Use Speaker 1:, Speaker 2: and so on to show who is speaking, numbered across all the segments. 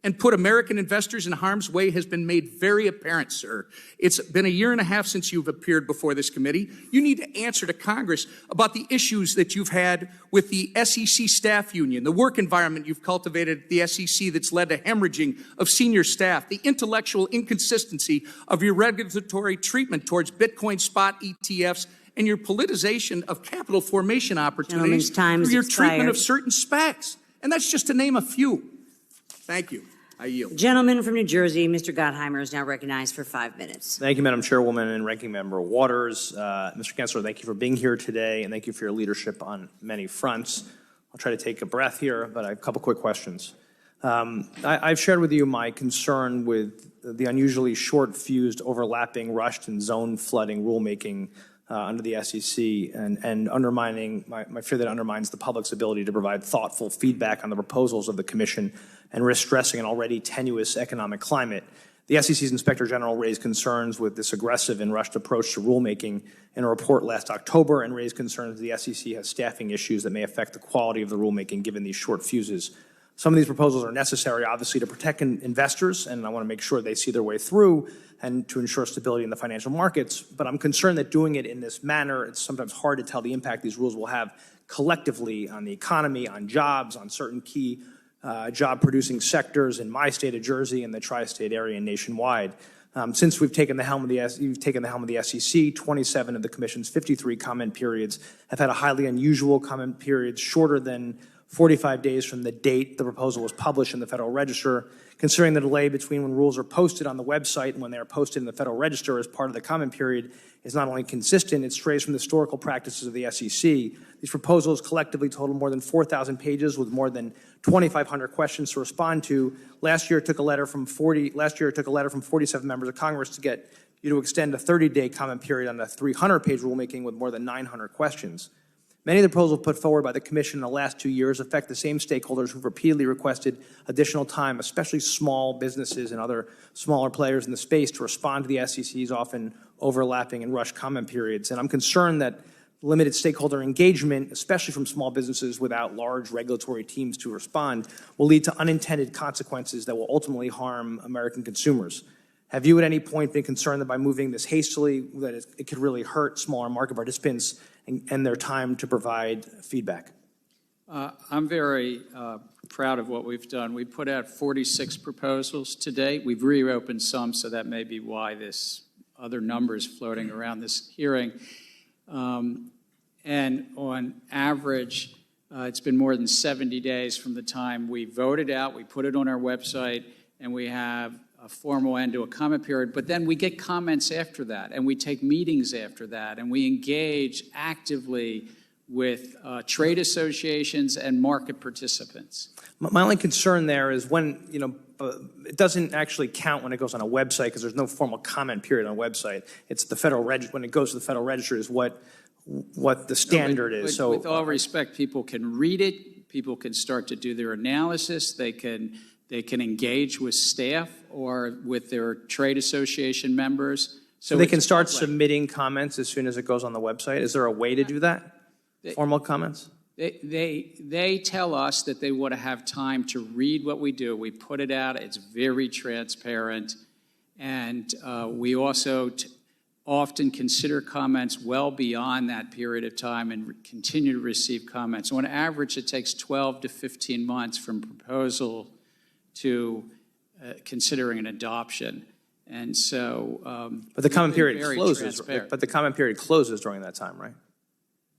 Speaker 1: and put American investors in harm's way has been made very apparent, sir. It's been a year and a half since you've appeared before this committee. You need to answer to Congress about the issues that you've had with the SEC staff union, the work environment you've cultivated at the SEC that's led to hemorrhaging of senior staff, the intellectual inconsistency of your regulatory treatment towards Bitcoin spot ETFs, and your politicization of capital formation opportunities through your treatment of certain SPACs. And that's just to name a few. Thank you. I yield.
Speaker 2: Gentleman from New Jersey, Mr. Gottheimer, is now recognized for 5 minutes.
Speaker 3: Thank you, Madam Chairwoman and Ranking Member Waters. Mr. Gensler, thank you for being here today, and thank you for your leadership on many fronts. I'll try to take a breath here, but I have a couple quick questions. I've shared with you my concern with the unusually short-fused, overlapping, rushed, and zone flooding rulemaking under the SEC, and undermining my fear that undermines the public's ability to provide thoughtful feedback on the proposals of the Commission and risk stressing an already tenuous economic climate. The SEC's Inspector General raised concerns with this aggressive and rushed approach to rulemaking in a report last October, and raised concerns the SEC has staffing issues that may affect the quality of the rulemaking given these short fuses. Some of these proposals are necessary, obviously, to protect investors, and I want to make sure they see their way through and to ensure stability in the financial markets. But I'm concerned that doing it in this manner, it's sometimes hard to tell the impact these rules will have collectively on the economy, on jobs, on certain key job-producing sectors in my state of Jersey and the tri-state area and nationwide. Since you've taken the helm of the SEC, 27 of the Commission's 53 comment periods have had a highly unusual comment periods, shorter than 45 days from the date the proposal was published in the Federal Register. Considering the delay between when rules are posted on the website and when they are posted in the Federal Register as part of the comment period is not only consistent, it strays from the historical practices of the SEC. These proposals collectively total more than 4,000 pages with more than 2,500 questions to respond to. Last year, it took a letter from 47 members of Congress to get you to extend a 30-day comment period on a 300-page rulemaking with more than 900 questions. Many of the proposals put forward by the Commission in the last 2 years affect the same stakeholders who've repeatedly requested additional time, especially small businesses and other smaller players in the space, to respond to the SEC's often overlapping and rushed comment periods. And I'm concerned that limited stakeholder engagement, especially from small businesses without large regulatory teams to respond, will lead to unintended consequences that will ultimately harm American consumers. Have you at any point been concerned that by moving this hastily, that it could really hurt smaller market participants and their time to provide feedback?
Speaker 4: I'm very proud of what we've done. We put out 46 proposals to date. We've reopened some, so that may be why this other number is floating around this hearing. And on average, it's been more than 70 days from the time we voted out, we put it on our website, and we have a formal end to a comment period, but then we get comments after that, and we take meetings after that, and we engage actively with trade associations and market participants.
Speaker 3: My only concern there is when, it doesn't actually count when it goes on a website because there's no formal comment period on a website. It's the Federal Register, when it goes to the Federal Register is what the standard is. So
Speaker 4: with all respect, people can read it, people can start to do their analysis, they can engage with staff or with their trade association members.
Speaker 3: So they can start submitting comments as soon as it goes on the website? Is there a way to do that? Formal comments?
Speaker 4: They tell us that they want to have time to read what we do. We put it out. It's very transparent. And we also often consider comments well beyond that period of time and continue to receive comments. So on average, it takes 12 to 15 months from proposal to considering an adoption, and so.
Speaker 3: But the comment period closes. But the comment period closes during that time, right?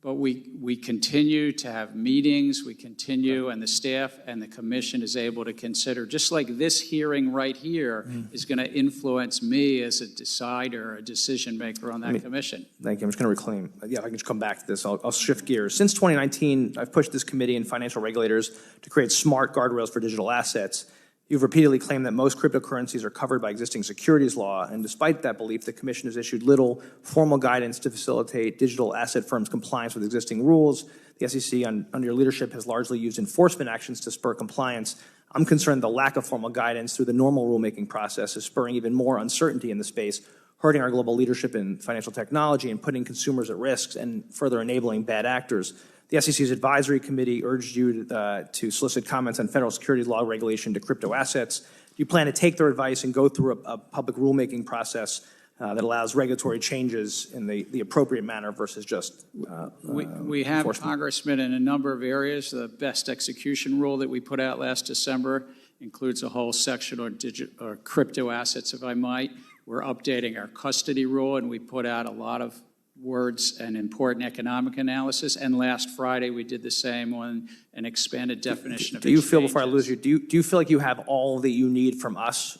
Speaker 4: But we continue to have meetings. We continue, and the staff and the Commission is able to consider. Just like this hearing right here is going to influence me as a decider, a decision maker on that Commission.
Speaker 3: Thank you. I'm just going to reclaim. Yeah, if I can just come back to this. I'll shift gears. Since 2019, I've pushed this committee and financial regulators to create smart guardrails for digital assets. You've repeatedly claimed that most cryptocurrencies are covered by existing securities law, and despite that belief, the Commission has issued little formal guidance to facilitate digital asset firms' compliance with existing rules. The SEC, under your leadership, has largely used enforcement actions to spur compliance. I'm concerned the lack of formal guidance through the normal rulemaking process is spurring even more uncertainty in the space, hurting our global leadership in financial technology and putting consumers at risk and further enabling bad actors. The SEC's advisory committee urged you to solicit comments on federal securities law regulation to crypto assets. Do you plan to take their advice and go through a public rulemaking process that allows regulatory changes in the appropriate manner versus just
Speaker 4: We have, Congressman, in a number of areas. The best execution rule that we put out last December includes a whole section on crypto assets, if I might. We're updating our custody rule, and we put out a lot of words and important economic analysis. And last Friday, we did the same on an expanded definition of
Speaker 3: Do you feel,
Speaker 4: exchanges.
Speaker 3: before I lose you, do you feel like you have all that you need from us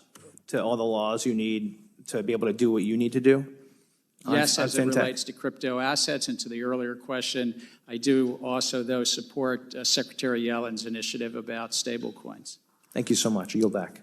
Speaker 3: to all the laws you need to be able to do what you need to do?
Speaker 4: Yes, as it
Speaker 3: fintech?
Speaker 4: relates to crypto assets, and to the earlier question, I do also, though, support Secretary Yellen's initiative about stablecoins.
Speaker 3: Thank you so much. I yield back.